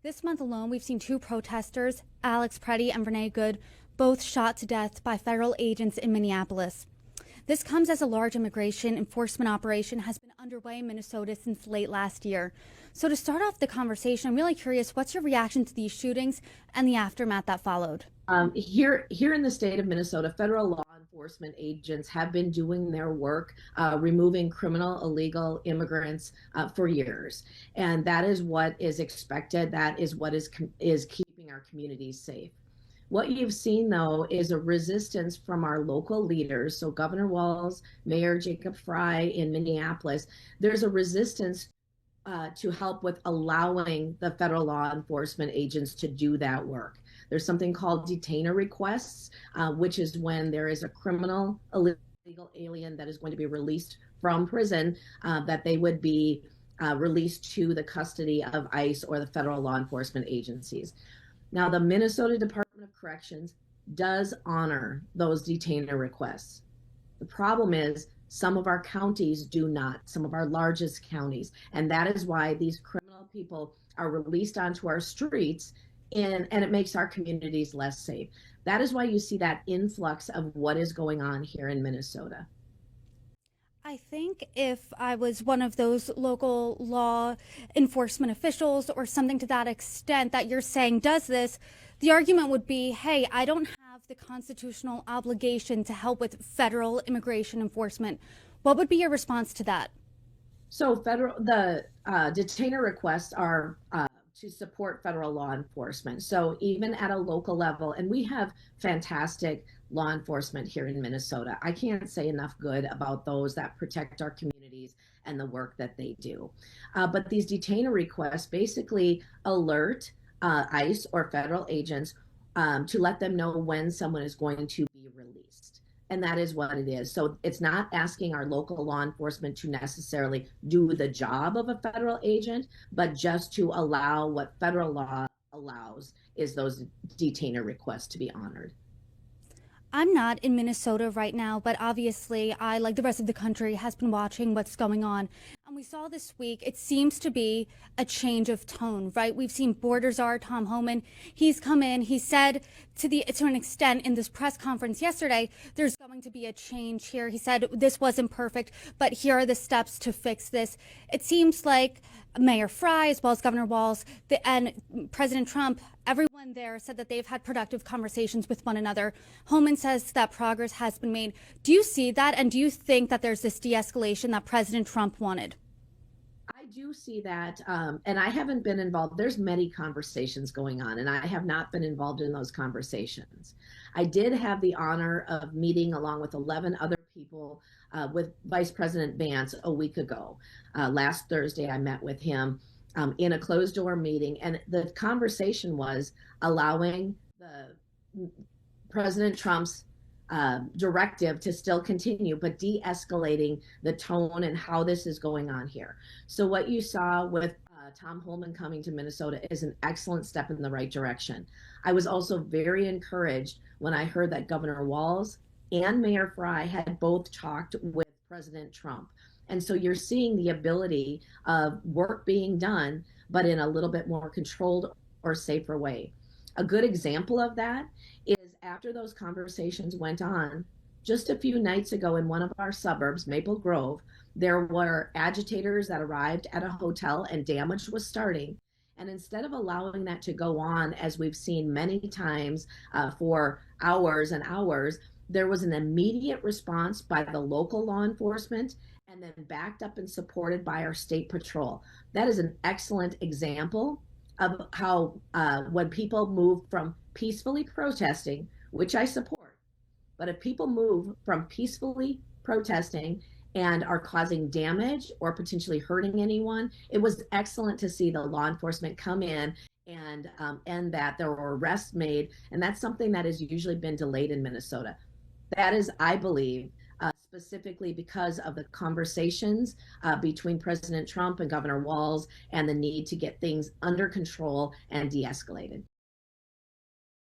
This month alone, we've seen two protesters, Alex Preddy and Renee Good, both shot to death by federal agents in Minneapolis. This comes as a large immigration enforcement operation has been underway in Minnesota since late last year. So to start off the conversation, I'm really curious, what's your reaction to these shootings and the aftermath that followed? Here in the state of Minnesota, federal law enforcement agents have been doing their work, removing criminal illegal immigrants for years, and that is what is expected. That is what is keeping our communities safe. What you've seen, though, is a resistance from our local leaders. So Governor Walz, Mayor Jacob Frey in Minneapolis, there's a resistance to help with allowing the federal law enforcement agents to do that work. There's something called detainer requests, which is when there is a criminal illegal alien that is going to be released from prison, that they would be released to the custody of ICE or the federal law enforcement agencies. Now, the Minnesota Department of Corrections does honor those detainer requests. The problem is some of our counties do not, some of our largest counties. And that is why these criminal people are released onto our streets, and it makes our communities less safe. That is why you see that influx of what is going on here in Minnesota. I think if I was one of those local law enforcement officials or something to that extent that you're saying does this, the argument would be, hey, I don't have the constitutional obligation to help with federal immigration enforcement. What would be your response to that? So the detainer requests are to support federal law enforcement. So even at a local level, and we have fantastic law enforcement here in Minnesota. I can't say enough good about those that protect our communities and the work that they do. But these detainer requests basically alert ICE or federal agents to let them know when someone is going to be released. And that is what it is. So it's not asking our local law enforcement to necessarily do the job of a federal agent, but just to allow what federal law allows is those detainer requests to be honored. I'm not in Minnesota right now, but obviously I, like the rest of the country, has been watching what's going on. And we saw this week, it seems to be a change of tone, right? We've seen Border Czar Tom Homan. He's come in, he said to an extent in this press conference yesterday, there's going to be a change here. He said this wasn't perfect, but here are the steps to fix this. It seems like Mayor Frey, as well as Governor Walz, and President Trump, everyone there said that they've had productive conversations with one another. Homan says that progress has been made. Do you see that? And do you think that there's this de-escalation that President Trump wanted? I do see that, and I haven't been involved. There's many conversations going on, and I have not been involved in those conversations. I did have the honor of meeting along with 11 other people with Vice President Vance a week ago. Last Thursday, I met with him in a closed door meeting, and the conversation was allowing the President Trump's directive to still continue, but de-escalating the tone and how this is going on here. So what you saw with Tom Homan coming to Minnesota is an excellent step in the right direction. I was also very encouraged when I heard that Governor Walz and Mayor Frey had both talked with President Trump. And so you're seeing the ability of work being done, but in a little bit more controlled or safer way. A good example of that is after those conversations went on, just a few nights ago in one of our suburbs, Maple Grove, there were agitators that arrived at a hotel and damage was starting. And instead of allowing that to go on, as we've seen many times for hours and hours, there was an immediate response by the local law enforcement and then backed up and supported by our state patrol. That is an excellent example of how when people move from peacefully protesting, which I support, but if people move from peacefully protesting and are causing damage or potentially hurting anyone, it was excellent to see the law enforcement come in and that there were arrests made. And that's something that has usually been delayed in Minnesota. That is, I believe, specifically because of the conversations between President Trump and Governor Walz and the need to get things under control and de-escalated.